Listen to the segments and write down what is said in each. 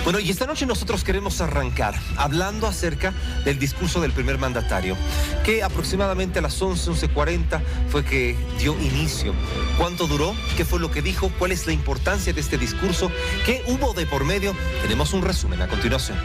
Bueno, y esta noche nosotros queremos arrancar hablando acerca del discurso del primer mandatario, que aproximadamente a las 11:40 fue que dio inicio. ¿Cuánto duró? ¿Qué fue lo que dijo? ¿Cuál es la importancia de este discurso? ¿Qué hubo de por medio? Tenemos un resumen a continuación.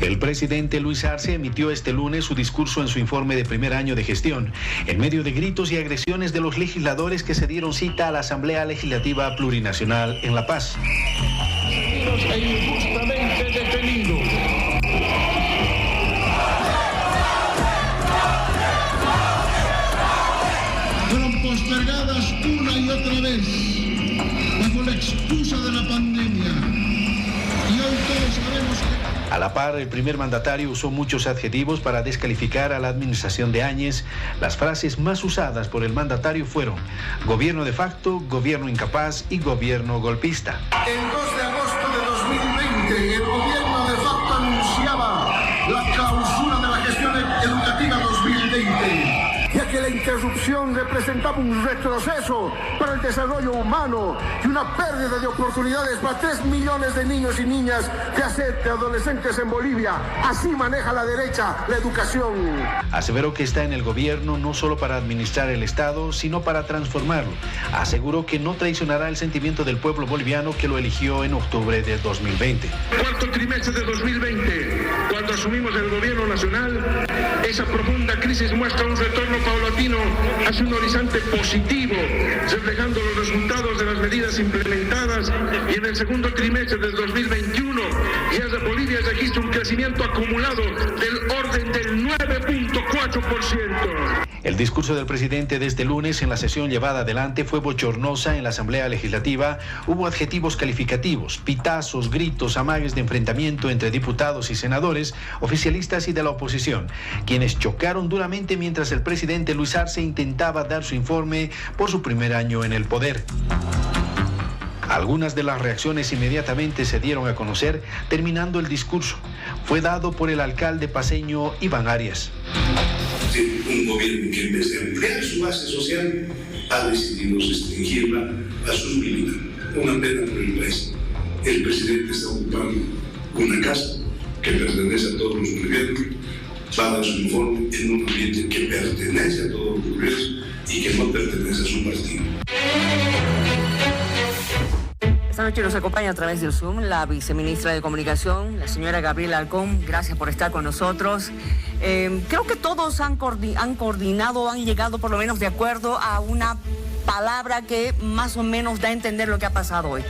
El presidente Luis Arce emitió este lunes su discurso en su informe de primer año de gestión, en medio de gritos y agresiones de los legisladores que se dieron cita a la Asamblea Legislativa Plurinacional en La Paz. E injustamente detenidos. Fueron postergadas una y otra vez bajo la excusa de la pandemia. Y hoy todos sabemos que... A la par, el primer mandatario usó muchos adjetivos para descalificar a la administración de Áñez. Las frases más usadas por el mandatario fueron gobierno de facto, gobierno incapaz y gobierno golpista. El 2 de agosto de 2020, el gobierno de facto anunciaba la clausura de la gestión educativa 2020, ya que la interrupción representaba un retroceso para el desarrollo humano y una pérdida de oportunidades para 3 millones de niños y niñas que de adolescentes en Bolivia. Así maneja la derecha la educación. Aseveró que está en el gobierno no solo para administrar el Estado, sino para transformarlo. Aseguró que no traicionará el sentimiento del pueblo boliviano que lo eligió en octubre del 2020. Cuarto trimestre de 2020, cuando asumimos el gobierno nacional, esa profunda crisis muestra un retorno paulatino hacia un horizonte positivo, reflejando los resultados de las medidas implementadas, y en el segundo trimestre del 2021 ya Bolivia registra un crecimiento acumulado del orden del 9.4%. El discurso del presidente de este lunes en la sesión llevada adelante fue bochornosa en la Asamblea Legislativa. Hubo adjetivos calificativos, pitazos, gritos, amagues de enfrentamiento entre diputados y senadores, oficialistas y de la oposición, quienes chocaron duramente mientras el presidente Luis Arce intentaba dar su informe por su primer año en el poder. Algunas de las reacciones inmediatamente se dieron a conocer terminando el discurso. Fue dado por el alcalde paceño Iván Arias. Un gobierno que en vez de ampliar su base social ha decidido restringirla a sus militantes. Una pena por el país. El presidente está ocupando una casa que pertenece a todos los bolivianos, va a dar su informe en un ambiente que pertenece a todos los bolivianos y que no pertenece a su partido. Esta noche nos acompaña a través del Zoom la viceministra de Comunicación, la señora Gabriela Alcón. Gracias por estar con nosotros. Creo que todos han coordinado, han llegado por lo menos de acuerdo a una palabra que más o menos da a entender lo que ha pasado hoy.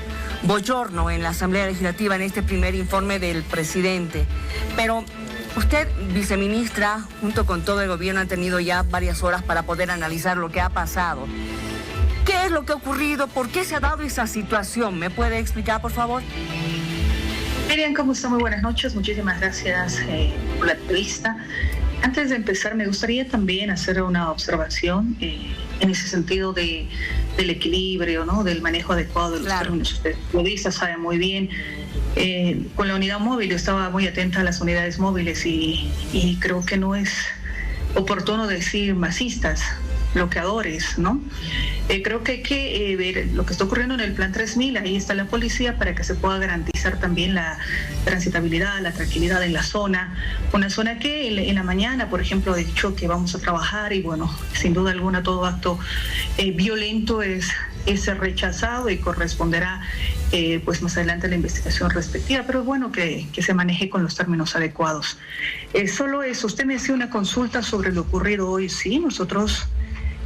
Bochorno en la Asamblea Legislativa en este primer informe del presidente. Pero usted, viceministra, junto con todo el gobierno, han tenido ya varias horas para poder analizar lo que ha pasado. ¿Qué es lo que ha ocurrido? ¿Por qué se ha dado esa situación? ¿Me puede explicar, por favor? Miriam, ¿cómo está? Muy buenas noches. Muchísimas gracias por la entrevista. Antes de empezar, me gustaría también hacer una observación en ese sentido del equilibrio, ¿no? Del manejo adecuado de los términos. Usted, periodista, sabe muy bien. Con la unidad móvil, yo estaba muy atenta a las unidades móviles y creo que no es oportuno decir masistas, bloqueadores, ¿no? Creo que hay que ver lo que está ocurriendo en el Plan 3000, ahí está la policía para que se pueda garantizar también la transitabilidad, la tranquilidad en la zona, una zona que en la mañana, por ejemplo, he dicho que vamos a trabajar y bueno, sin duda alguna todo acto violento es rechazado y corresponderá pues más adelante la investigación respectiva, pero es bueno que se maneje con los términos adecuados. Solo eso, usted me hacía una consulta sobre lo ocurrido hoy. Sí, nosotros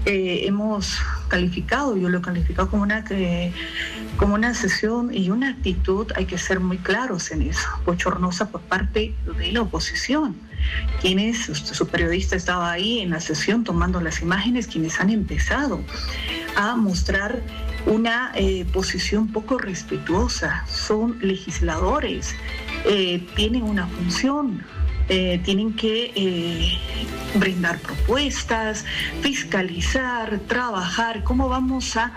hemos calificado, yo lo he calificado como una sesión y una actitud, hay que ser muy claros en eso, bochornosa por parte de la oposición. Su periodista estaba ahí en la sesión tomando las imágenes, quienes han empezado a mostrar una posición poco respetuosa, son legisladores, tienen una función. tienen que brindar propuestas, fiscalizar, trabajar. ¿Cómo vamos a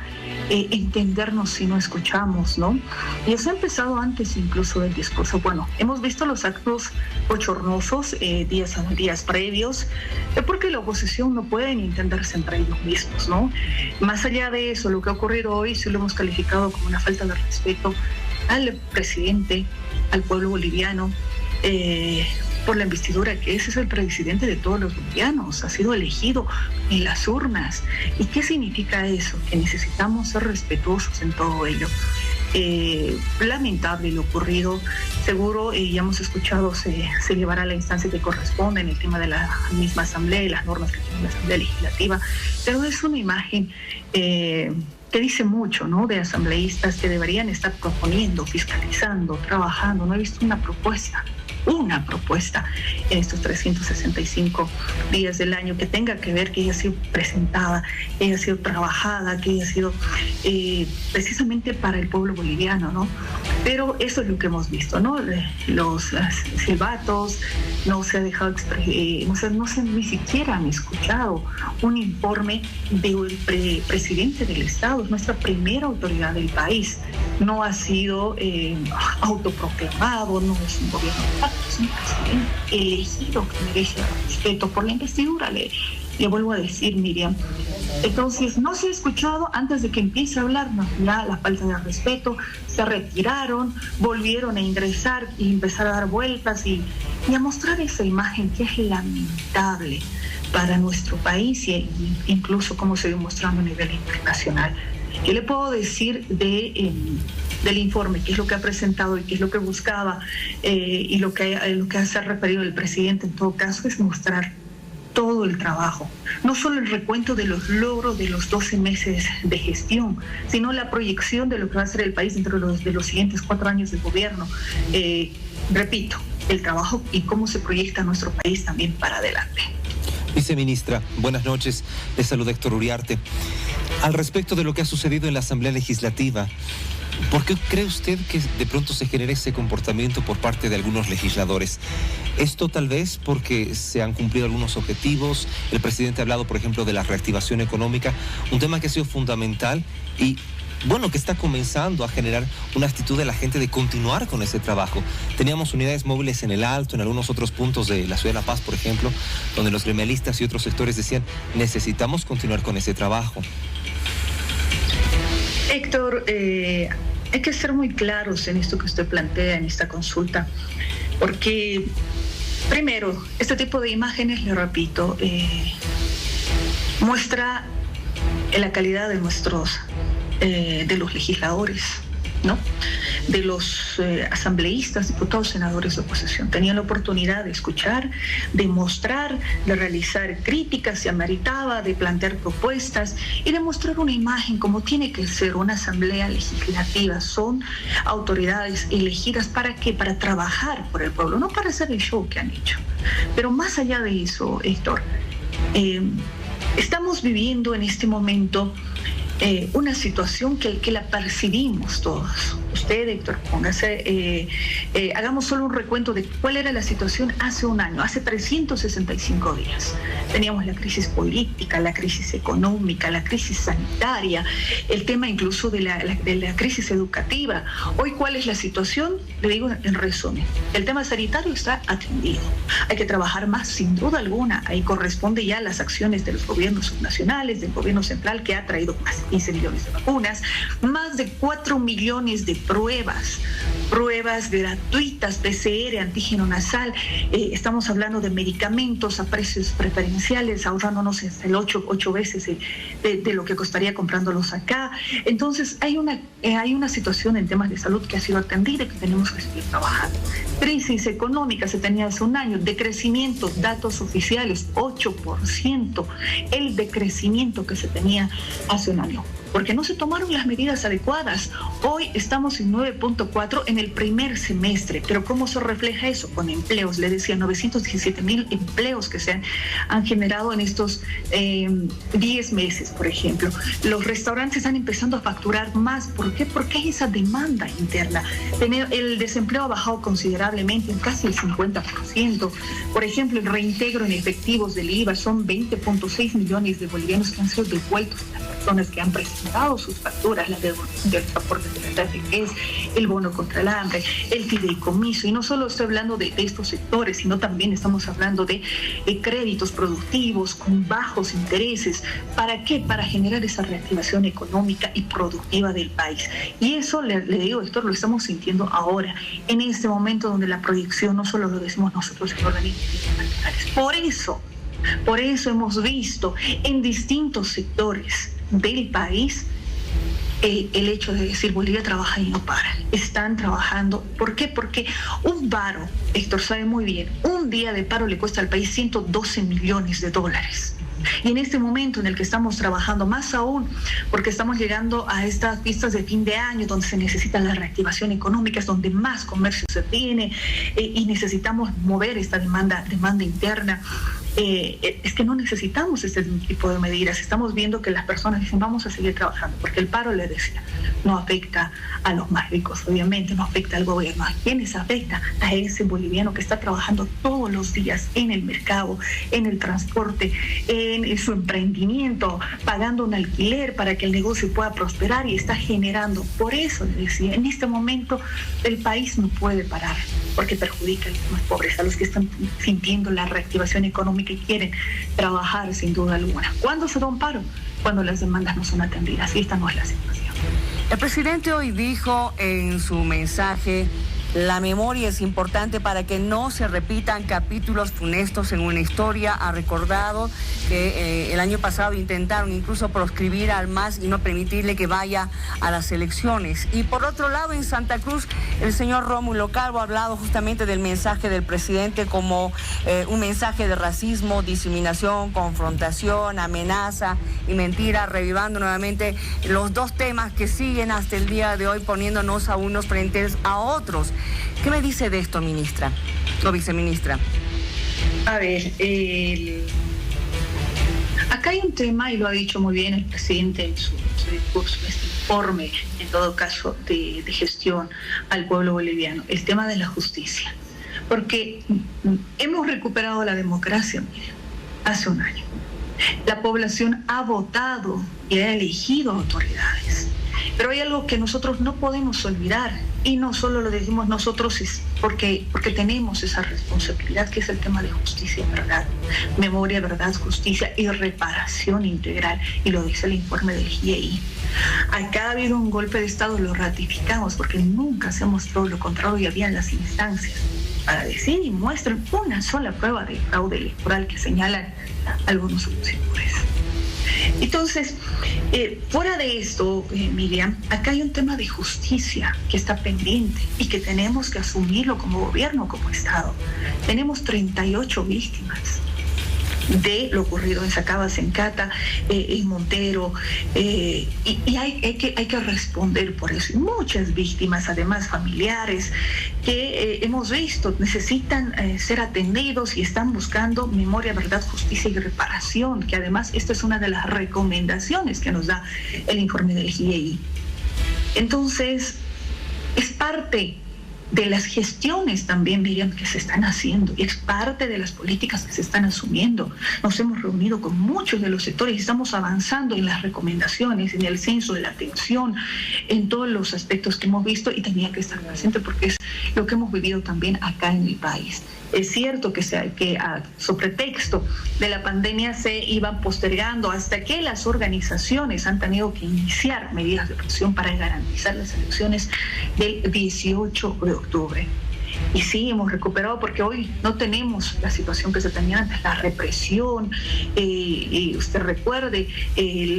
entendernos si no escuchamos, no? Y eso ha empezado antes incluso del discurso. Bueno, hemos visto los actos bochornosos días previos, porque la oposición no puede ni entenderse entre ellos mismos, ¿no? Más allá de eso, lo que ha ocurrido hoy sí lo hemos calificado como una falta de respeto al presidente, al pueblo boliviano, por la investidura, que ese es el presidente de todos los bolivianos, ha sido elegido en las urnas. ¿Y qué significa eso? Que necesitamos ser respetuosos en todo ello. Lamentable lo ocurrido, seguro ya hemos escuchado, se llevará a la instancia que corresponde en el tema de la misma asamblea y las normas que tiene la asamblea legislativa, pero es una imagen que dice mucho, ¿no?, de asambleístas que deberían estar proponiendo, fiscalizando, trabajando. No he visto una propuesta en estos 365 días del año que tenga que ver, que haya sido presentada, que haya sido trabajada, que haya sido precisamente para el pueblo boliviano, ¿no? Pero eso es lo que hemos visto, ¿no? Los silbatos, no se ha dejado no se ni siquiera han escuchado un informe del presidente del Estado, es nuestra primera autoridad del país. No ha sido autoproclamado, no es un gobierno, es un presidente elegido que merece respeto por la investidura, le vuelvo a decir, Miriam. Entonces, no se ha escuchado antes de que empiece a hablarnos ya la falta de respeto, se retiraron, volvieron a ingresar y empezar a dar vueltas y a mostrar esa imagen que es lamentable para nuestro país e incluso como se ha mostrando a nivel internacional. ¿Qué le puedo decir del informe? ¿Qué es lo que ha presentado y qué es lo que buscaba? Y lo que se ha referido el presidente, en todo caso, es mostrar todo el trabajo, no solo el recuento de los logros de los 12 meses de gestión, sino la proyección de lo que va a ser el país dentro de los siguientes 4 años de gobierno. Repito, el trabajo y cómo se proyecta nuestro país también para adelante. Viceministra, buenas noches. Le saluda Héctor Uriarte. Al respecto de lo que ha sucedido en la Asamblea Legislativa, ¿por qué cree usted que de pronto se genera ese comportamiento por parte de algunos legisladores? Esto tal vez porque se han cumplido algunos objetivos. El presidente ha hablado, por ejemplo, de la reactivación económica, un tema que ha sido fundamental y, bueno, que está comenzando a generar una actitud de la gente de continuar con ese trabajo. Teníamos unidades móviles en el Alto, en algunos otros puntos de la ciudad de La Paz, por ejemplo, donde los gremialistas y otros sectores decían, necesitamos continuar con ese trabajo. Héctor, hay que ser muy claros en esto que usted plantea en esta consulta, porque primero, este tipo de imágenes, le repito, muestra la calidad de de los legisladores, ¿no?, de los asambleístas, diputados, senadores de oposición. Tenían la oportunidad de escuchar, de mostrar, de realizar críticas si ameritaba, de plantear propuestas y de mostrar una imagen como tiene que ser una asamblea legislativa. Son autoridades elegidas ¿para qué? Para trabajar por el pueblo, no para hacer el show que han hecho. Pero más allá de eso, Héctor, estamos viviendo en este momento una situación que la percibimos todos. Usted, Héctor, póngase, hagamos solo un recuento de cuál era la situación hace un año, hace 365 días. Teníamos la crisis política, la crisis económica, la crisis sanitaria, el tema incluso de la crisis educativa. Hoy, ¿cuál es la situación? Le digo en resumen, el tema sanitario está atendido. Hay que trabajar más, sin duda alguna. Ahí corresponde ya las acciones de los gobiernos subnacionales, del gobierno central, que ha traído más 15 millones de vacunas, más de 4 millones de pruebas gratuitas, PCR, antígeno nasal. Estamos hablando de medicamentos a precios preferenciales, ahorrándonos hasta el 8 veces de lo que costaría comprándolos acá. Entonces, hay una situación en temas de salud que ha sido atendida y que tenemos que seguir trabajando. Crisis económica se tenía hace un año, decrecimiento, datos oficiales, 8%, el decrecimiento que se tenía hace un año. año, porque no se tomaron las medidas adecuadas. Hoy estamos en 9.4 en el primer semestre, pero ¿cómo se refleja eso? Con empleos, le decía, 917,000 empleos que se han generado en estos 10 meses, por ejemplo. Los restaurantes están empezando a facturar más. ¿Por qué? Porque hay esa demanda interna. El desempleo ha bajado considerablemente, en casi el 50%. Por ejemplo, el reintegro en efectivos del IVA son 20.6 millones de bolivianos que han sido devueltos a las personas que han presentado sus facturas, la devolución del transporte de la vejez, el bono contra el hambre, el fideicomiso. Y no solo estoy hablando de estos sectores, sino también estamos hablando de créditos productivos con bajos intereses. ¿Para qué? Para generar esa reactivación económica y productiva del país. Y eso, le digo, Héctor, lo estamos sintiendo ahora, en este momento donde la proyección no solo lo decimos nosotros en organismos internacionales. Por eso hemos visto en distintos sectores del país el hecho de decir Bolivia trabaja y no para. Están trabajando. ¿Por qué? Porque un paro, Héctor sabe muy bien, un día de paro le cuesta al país 112 millones de dólares. Y en este momento en el que estamos trabajando, más aún porque estamos llegando a estas vistas de fin de año donde se necesita la reactivación económica, es donde más comercio se tiene y necesitamos mover esta demanda interna. Es que no necesitamos este tipo de medidas. Estamos viendo que las personas dicen vamos a seguir trabajando, porque el paro, le decía, no afecta a los más ricos, obviamente, no afecta al gobierno. ¿A quiénes afecta? A ese boliviano que está trabajando todos los días en el mercado, en el transporte, en su emprendimiento, pagando un alquiler para que el negocio pueda prosperar y está generando. Por eso le decía, en este momento el país no puede parar, porque perjudica a los más pobres, a los que están sintiendo la reactivación económica y quieren trabajar sin duda alguna. ¿Cuándo se da un paro? Cuando las demandas no son atendidas, y esta no es la situación. El presidente hoy dijo en su mensaje: la memoria es importante para que no se repitan capítulos funestos en una historia. Ha recordado que el año pasado intentaron incluso proscribir al MAS y no permitirle que vaya a las elecciones. Y por otro lado, en Santa Cruz, el señor Rómulo Calvo ha hablado justamente del mensaje del presidente como un mensaje de racismo, discriminación, confrontación, amenaza y mentira, revivando nuevamente los dos temas que siguen hasta el día de hoy poniéndonos a unos frente a otros. ¿Qué me dice de esto, ministra o viceministra? A ver, acá hay un tema, y lo ha dicho muy bien el presidente en su discurso, este informe, en todo caso, de gestión al pueblo boliviano, el tema de la justicia. Porque hemos recuperado la democracia, mire, hace un año. La población ha votado y ha elegido autoridades. Pero hay algo que nosotros no podemos olvidar, y no solo lo decimos nosotros, es porque tenemos esa responsabilidad, que es el tema de justicia y verdad, memoria, verdad, justicia y reparación integral, y lo dice el informe del GIEI. Acá ha habido un golpe de Estado, lo ratificamos, porque nunca se ha mostrado lo contrario, y había las instancias para decir y muestran una sola prueba de fraude electoral que señalan algunos opositores. Entonces, fuera de esto, Miriam, acá hay un tema de justicia que está pendiente y que tenemos que asumirlo como gobierno, como Estado. Tenemos 38 víctimas de lo ocurrido en Sacabas, en Cata, en Montero, y hay que responder por eso. Y muchas víctimas, además familiares, que hemos visto necesitan ser atendidos y están buscando memoria, verdad, justicia y reparación, que además esta es una de las recomendaciones que nos da el informe del GIEI. Entonces, es parte de las gestiones también, Miriam, que se están haciendo, y es parte de las políticas que se están asumiendo. Nos hemos reunido con muchos de los sectores y estamos avanzando en las recomendaciones, en el censo de la atención, en todos los aspectos que hemos visto, y tenía que estar presente porque es lo que hemos vivido también acá en el país. Es cierto que sobre pretexto de la pandemia se iban postergando hasta que las organizaciones han tenido que iniciar medidas de presión para garantizar las elecciones del 18 de octubre. Y sí, hemos recuperado, porque hoy no tenemos la situación que se tenía antes, la represión, y usted recuerde,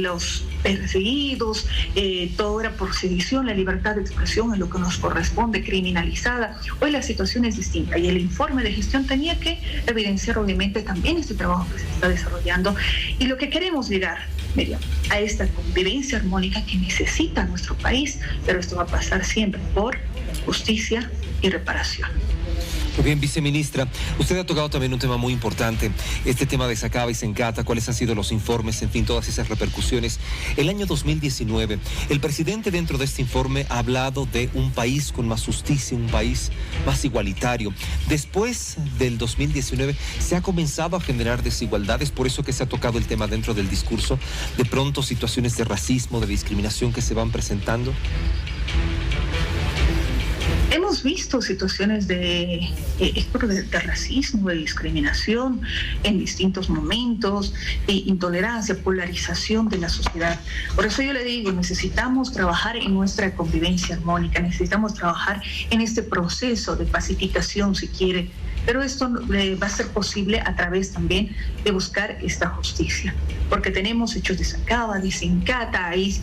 los perseguidos, todo era por sedición, la libertad de expresión es lo que nos corresponde, criminalizada. Hoy la situación es distinta, y el informe de gestión tenía que evidenciar obviamente también este trabajo que se está desarrollando, y lo que queremos llegar Miriam, a esta convivencia armónica que necesita nuestro país, pero esto va a pasar siempre por justicia y reparación. Muy bien, viceministra, usted ha tocado también un tema muy importante, este tema de Sacaba y Sencata, cuáles han sido los informes, en fin, todas esas repercusiones. El año 2019, el presidente dentro de este informe ha hablado de un país con más justicia, un país más igualitario. Después del 2019 se ha comenzado a generar desigualdades, por eso que se ha tocado el tema dentro del discurso, de pronto situaciones de racismo, de discriminación que se van presentando. Hemos visto situaciones de racismo, de discriminación en distintos momentos, de intolerancia, polarización de la sociedad. Por eso yo le digo, necesitamos trabajar en nuestra convivencia armónica, necesitamos trabajar en este proceso de pacificación, si quiere, pero esto va a ser posible a través también de buscar esta justicia, porque tenemos hechos de Sacaba, de Sencata, ahí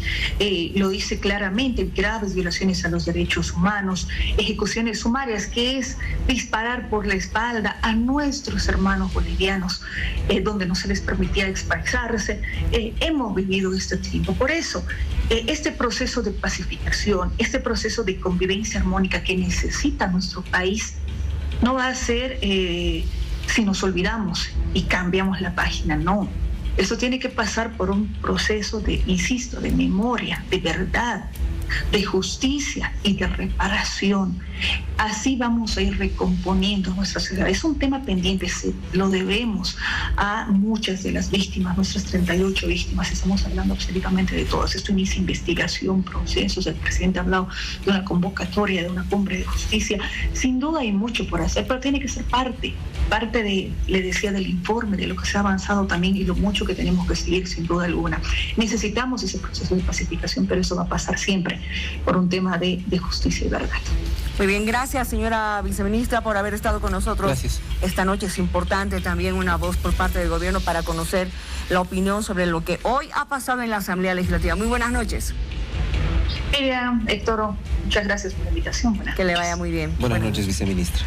lo dice claramente, graves violaciones a los derechos humanos, ejecuciones sumarias, que es disparar por la espalda a nuestros hermanos bolivianos, donde no se les permitía expresarse. Hemos vivido este tiempo. Por eso, este proceso de pacificación, este proceso de convivencia armónica que necesita nuestro país, no va a ser si nos olvidamos y cambiamos la página, no. Eso tiene que pasar por un proceso de, insisto, de memoria, de verdad, de justicia y de reparación. Así vamos a ir recomponiendo nuestra sociedad. Es un tema pendiente, lo debemos a muchas de las víctimas, nuestras 38 víctimas, estamos hablando absolutamente de todas. Esto inicia investigación, procesos, el presidente ha hablado de una convocatoria, de una cumbre de justicia. Sin duda hay mucho por hacer, pero tiene que ser parte de, le decía, del informe, de lo que se ha avanzado también y lo mucho que tenemos que seguir, sin duda alguna. Necesitamos ese proceso de pacificación, pero eso va a pasar siempre por un tema de justicia y verdad. Muy bien, gracias señora viceministra por haber estado con nosotros. Gracias. Esta noche es importante también una voz por parte del gobierno para conocer la opinión sobre lo que hoy ha pasado en la Asamblea Legislativa. Muy buenas noches. Héctor, muchas gracias por la invitación. Que le vaya muy bien. Buenas noches, viceministra.